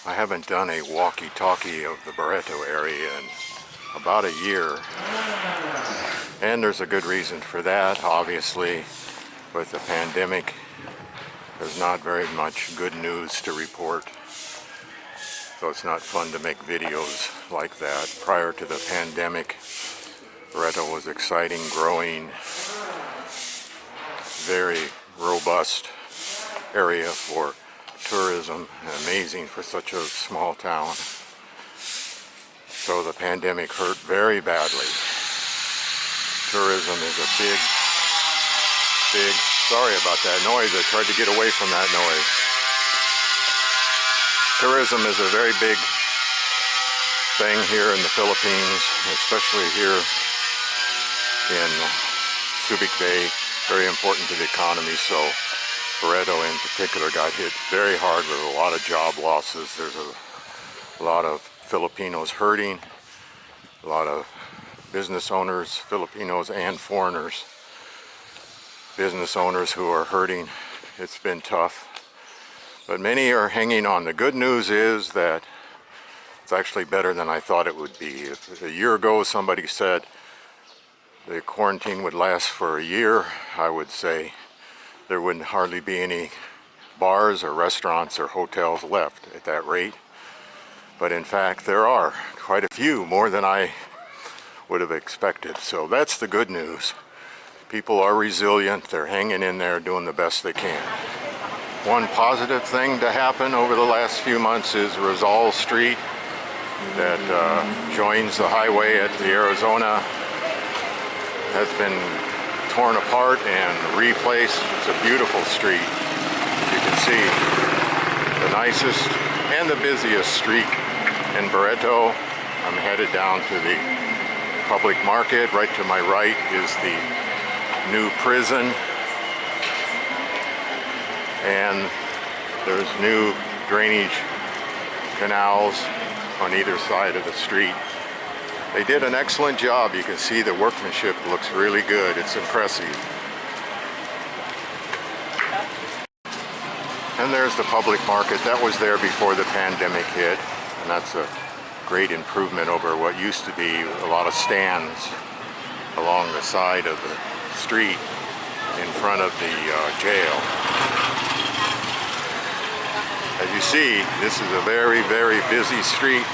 I haven't done a walkie-talkie of the Barretto area in about a year, and there's a good reason for that. Obviously, with the pandemic, there's not very much good news to report, so it's not fun to make videos like that. Prior to the pandemic, Barretto was exciting, growing, very robust area for tourism, amazing for such a small town. So the pandemic hurt very badly. Tourism is a big, sorry about that noise, I tried to get away from that noise. Tourism is a very big thing here in the Philippines, especially here in Subic Bay, very important to the economy. So Barretto in particular got hit very hard with a lot of job losses. There's a lot of Filipinos hurting, a lot of business owners, Filipinos and foreigners, business owners who are hurting. It's been tough, but many are hanging on. The good news is that it's actually better than I thought it would be. If a year ago somebody said the quarantine would last for a year, I would say there wouldn't hardly be any bars or restaurants or hotels left at that rate. But in fact, there are quite a few, more than I would have expected. So that's the good news. People are resilient, they're hanging in there, doing the best they can. One positive thing to happen over the last few months is Rizal Street that joins the highway at the Arizona has been torn apart and replaced. It's a beautiful street. You can see the nicest and the busiest street in Barretto. I'm headed down to the public market. Right to my right is the new prison, and there's new drainage canals on either side of the street. They did an excellent job. You can see the workmanship looks really good. It's impressive. And there's the public market. That was there before the pandemic hit, and that's a great improvement over what used to be a lot of stands along the side of the street in front of the jail. As you see, this is a very, very busy street.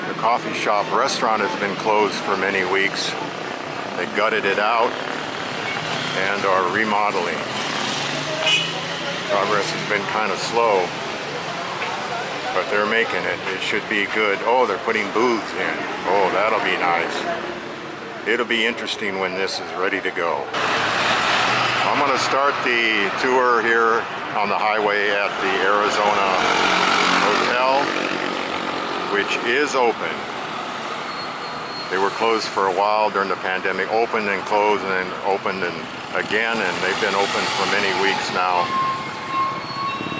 The coffee shop restaurant has been closed for many weeks. They gutted it out and are remodeling. Progress has been kind of slow, but they're making it. It should be good. Oh, they're putting booths in. Oh, that'll be nice. It'll be interesting when this is ready to go. I'm going to start the tour here on the highway at the Arizona Hotel, which is open. They were closed for a while during the pandemic, opened and closed and then opened and again, and they've been open for many weeks now.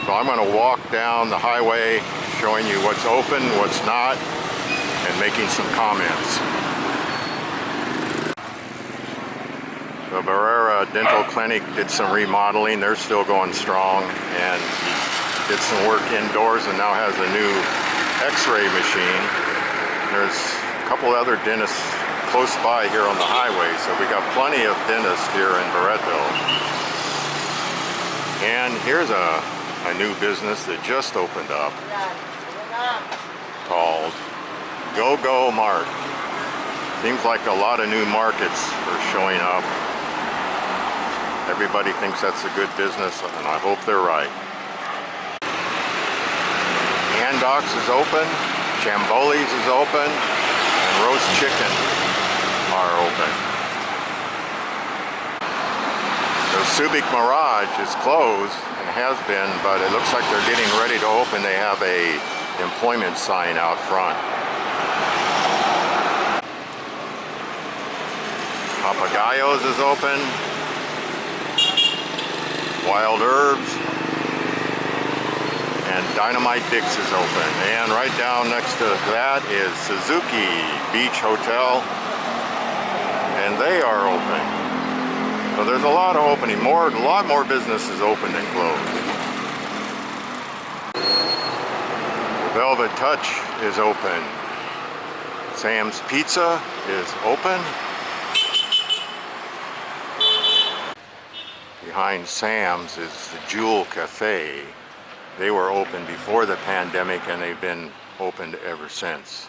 So I'm going to walk down the highway showing you what's open, what's not, and making some comments. The Barretto Dental Clinic did some remodeling. They're still going strong, and did some work indoors and now has a new x-ray machine. There's a couple other dentists close by here on the highway, so we got plenty of dentists here in Barretto. And here's a new business that just opened up called Go-Go Mart. Seems like a lot of new markets are showing up. Everybody thinks that's a good business, and I hope they're right. Andox is open, Chamboli's is open, and roast chicken are open. The Subic Mirage is closed and has been, but it looks like they're getting ready to open. They have a employment sign out front. Papagayos is open. Wild Herbs and Dynamite Dick's is open, and right down next to that is Suzuki Beach Hotel, and they are open. So there's a lot of opening, a lot more businesses open than closed. Velvet Touch is open. Sam's Pizza is open. Behind Sam's is the Jewel Cafe. They were open before the pandemic and they've been opened ever since.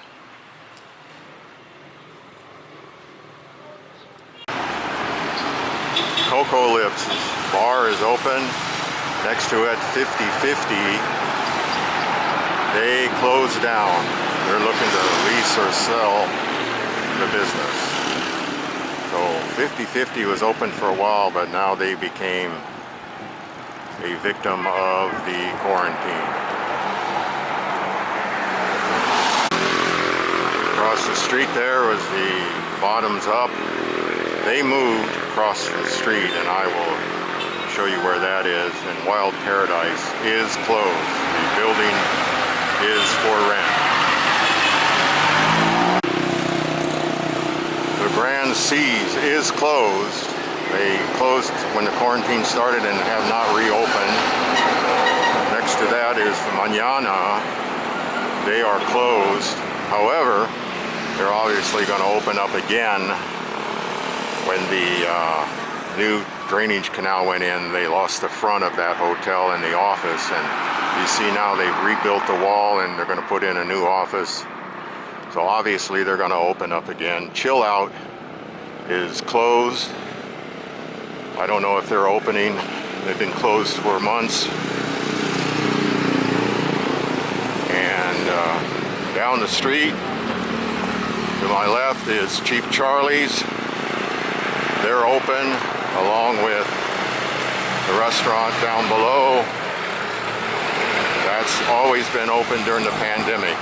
Cocoa Lips bar is open. Next to it, 50/50. They closed down. They're looking to lease or sell the business. So 50/50 was open for a while, but now they became a victim of the quarantine. Across the street there was the Bottoms Up. They moved across the street, and I will show you where that is. And Wild Paradise is closed. The building is for rent. The Grand Seas is closed. They closed when the quarantine started and have not reopened. Next to that is the Mañana. They are closed. However, they're obviously going to open up again. When the new drainage canal went in, they lost the front of that hotel and the office, and you see now they've rebuilt the wall and they're going to put in a new office. So obviously they're going to open up again. Chill Out is closed. I don't know if they're opening. They've been closed for months. And down the street to my left is Cheap Charlie's. They're open, along with the restaurant down below. That's always been open during the pandemic.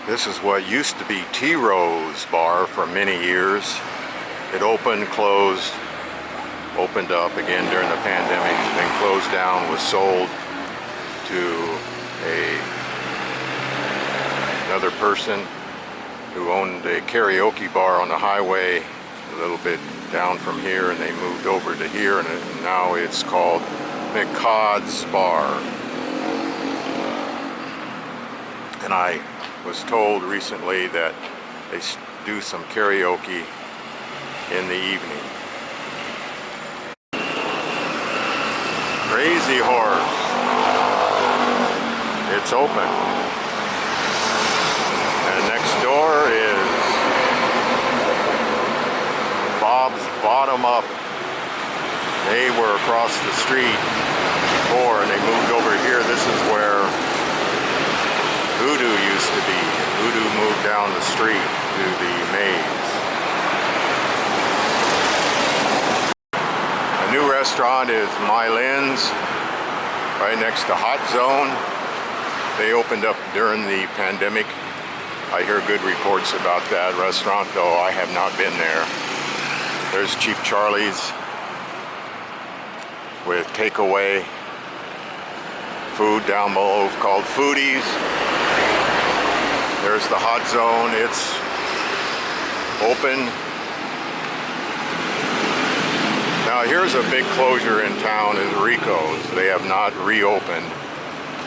This is what used to be T Rose Bar for many years. It opened, closed, opened up again during the pandemic, then closed down, was sold to another person who owned a karaoke bar on the highway a little bit down from here, and they moved over to here, and now it's called McCod's Bar. And I was told recently that they do some karaoke in the evening. Crazy Horse. It's open. And next door is Bob's Bottom Up. They were across the street before and they moved over here. This is where Voodoo used to be. Voodoo moved down the street to the maze. A new restaurant is My Lynn's, right next to Hot Zone. They opened up during the pandemic. I hear good reports about that restaurant, though I have not been there. There's Cheap Charlie's with takeaway food down below called Foodies. There's the Hot Zone. It's open. Now here's a big closure in town is Rico's. They have not reopened.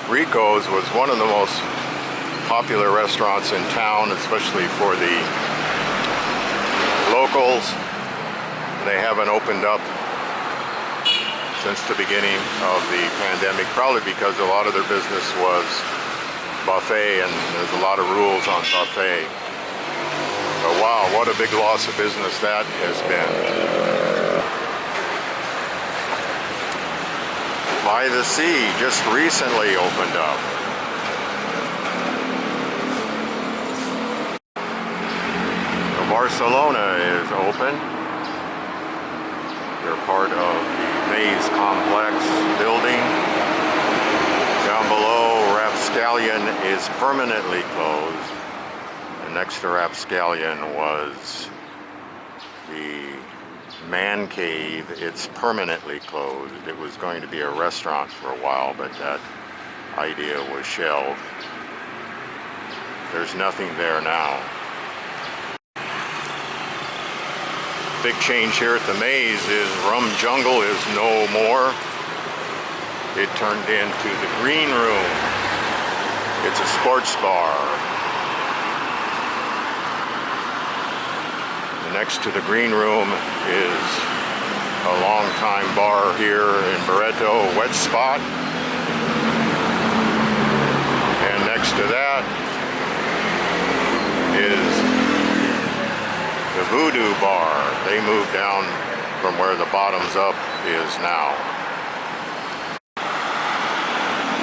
Rico's was one of the most popular restaurants in town, especially for the locals. They haven't opened up since the beginning of the pandemic, probably because a lot of their business was buffet, and there's a lot of rules on buffet. But wow, what a big loss of business that has been. By the Sea just recently opened up. Barcelona is open. They're part of the Maze Complex building. Down below, Rapscallion is permanently closed. And next to Rapscallion was the Man Cave. It's permanently closed. It was going to be a restaurant for a while, but that idea was shelved. There's nothing there now. big change here at the Maze is Rum Jungle is no more. It turned into the Green Room. It's a sports bar. Next to the Green Room is a long-time bar here in Barretto, Wet Spot. And next to that is the Voodoo Bar. They moved down from where the Bottoms Up is now.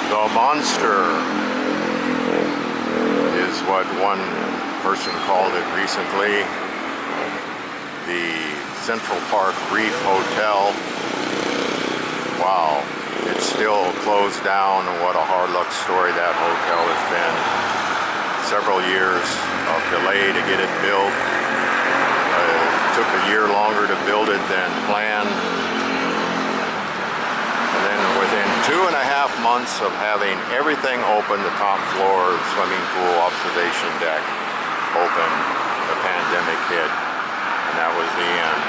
The Monster is what one person called it recently. The Central Park Reef Hotel. Wow, it's still closed down. What a hard luck story that hotel has been. Several years of delay to get it built. It took a year longer to build it than planned. And then within 2.5 months of having everything open, the top floor, swimming pool, observation deck open, the pandemic hit. And that was the end.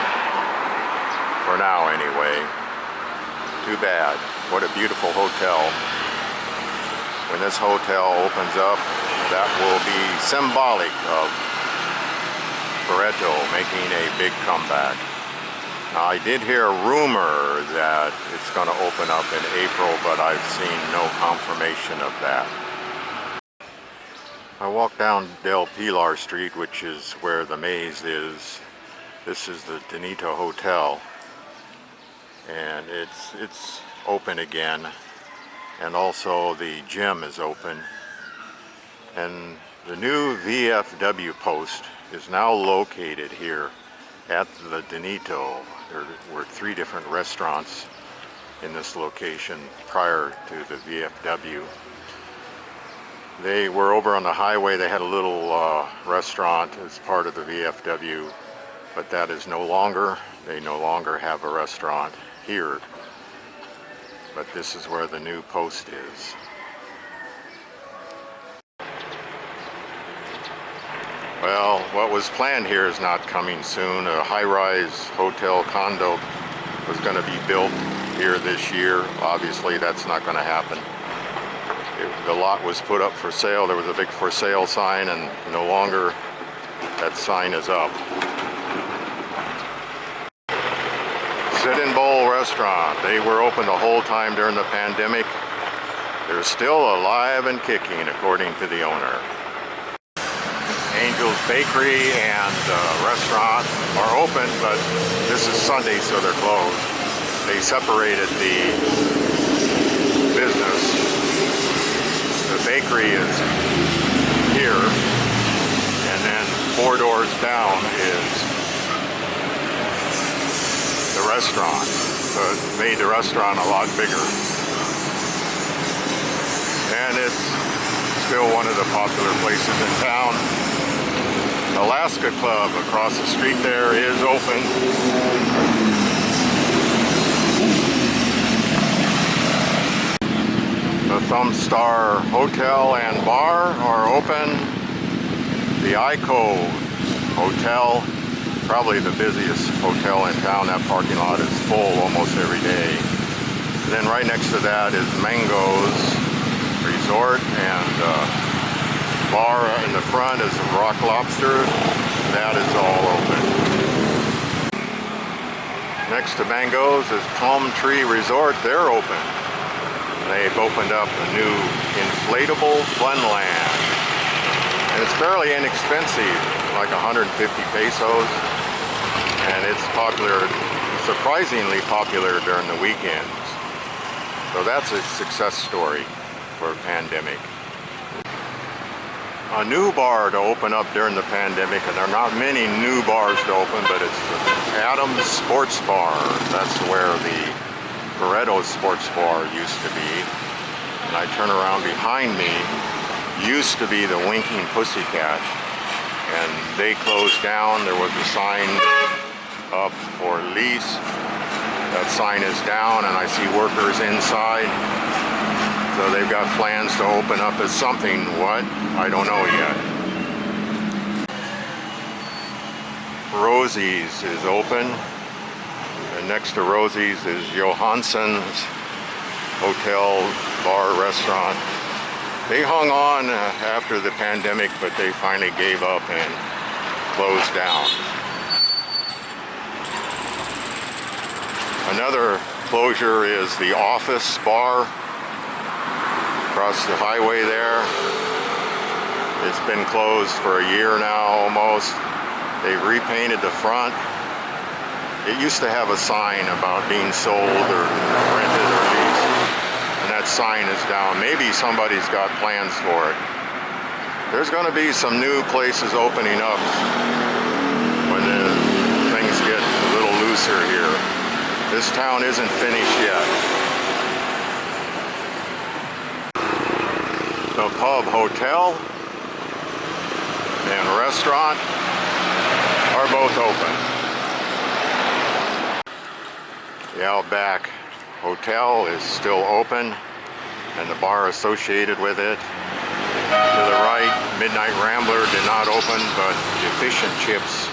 For now, anyway. Too bad. What a beautiful hotel. When this hotel opens up, that will be symbolic of Barretto making a big comeback. Now, I did hear a rumor that it's going to open up in April, but I've seen no confirmation of that. I walked down Del Pilar Street, which is where the Maze is. This is the Donito Hotel, and it's open again, and also the gym is open. And the new VFW post is now located here at the Donito. There were 3 different restaurants in this location prior to the VFW. They were over on the highway. They had a little restaurant as part of the VFW. But that is no longer. They no longer have a restaurant here. But this is where the new post is. Well, what was planned here is not coming soon. A high-rise hotel condo was going to be built here this year. Obviously, that's not going to happen. The lot was put up for sale. There was a big for sale sign, and no longer that sign is up. Sit-in Bowl Restaurant. They were open the whole time during the pandemic. They're still alive and kicking, according to the owner. Angel's Bakery and Restaurant are open, but this is Sunday, so they're closed. They separated the business. The bakery is here, and then 4 doors down is the restaurant. So it made the restaurant a lot bigger. And it's still one of the popular places in town. Alaska Club across the street there is open. The Thumb Star Hotel and Bar are open. The Ico Hotel, probably the busiest hotel in town. That parking lot is full almost every day. And then right next to that is Mango's Resort, and bar in the front is Rock Lobster. That is all open. Next to Mango's is Palm Tree Resort. They're open. They've opened up a new inflatable funland. And it's fairly inexpensive, like 150 pesos. And it's popular, surprisingly popular during the weekends. So that's a success story for a pandemic. A new bar to open up during the pandemic, and there are not many new bars to open, but it's the Adams Sports Bar. That's where the Barretto Sports Bar used to be. And I turn around behind me, used to be the Winking Pussycat, and they closed down. There was a sign up for lease. That sign is down, and I see workers inside. So they've got plans to open up as something. What? I don't know yet. Rosie's is open, and next to Rosie's is Johansson's Hotel, Bar, Restaurant. They hung on after the pandemic, but they finally gave up and closed down. Another closure is the Office Bar across the highway there. It's been closed for a year now almost. They repainted the front. It used to have a sign about being sold or rented or leased, and that sign is down. Maybe somebody's got plans for it. There's going to be some new places opening up when things get a little looser here. This town isn't finished yet. The Pub Hotel and restaurant are both open. The Outback Hotel is still open, and the bar associated with it. To the right, Midnight Rambler did not open, but the Fish and Chips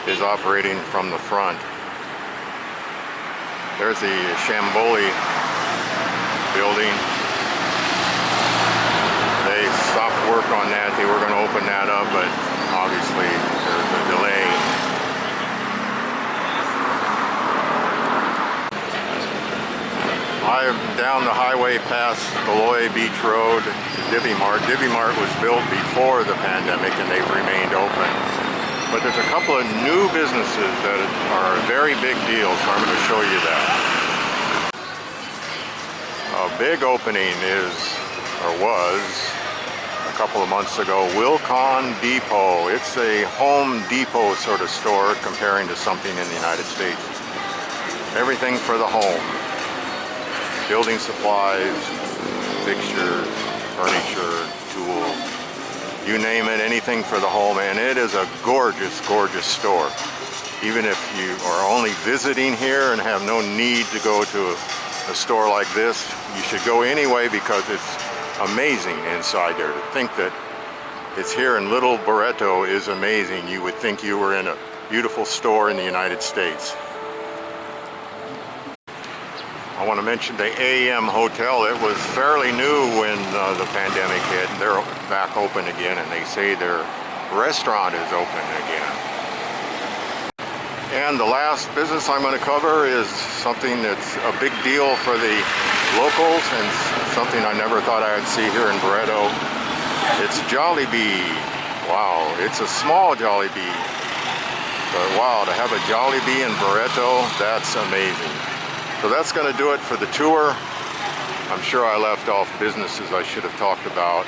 is operating from the front. There's the Shamboli building. They stopped work on that. They were going to open that up, but obviously there's a delay. I'm down the highway past Beloy Beach Road to Divvy Mart. Divvy Mart was built before the pandemic and they've remained open. But there's a couple of new businesses that are a very big deal, so I'm going to show you that. A big opening is, or was, a couple of months ago, Wilcon Depot. It's a Home Depot sort of store comparing to something in the United States. Everything for the home. Building supplies, fixtures, furniture, tools, you name it, anything for the home, and it is a gorgeous, gorgeous store. Even if you are only visiting here and have no need to go to a store like this, you should go anyway because it's amazing inside there. To think that it's here in Little Barretto is amazing. You would think you were in a beautiful store in the United States. I want to mention the AM Hotel. It was fairly new when the pandemic hit. They're back open again, and they say their restaurant is open again. And the last business I'm going to cover is something that's a big deal for the locals and something I never thought I'd see here in Barretto. It's Jollibee. Wow, it's a small Jollibee. But wow, to have a Jollibee in Barretto, that's amazing. So that's going to do it for the tour. I'm sure I left off businesses I should have talked about.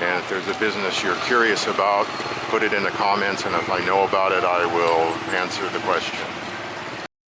And if there's a business you're curious about, put it in the comments, and if I know about it, I will answer the question.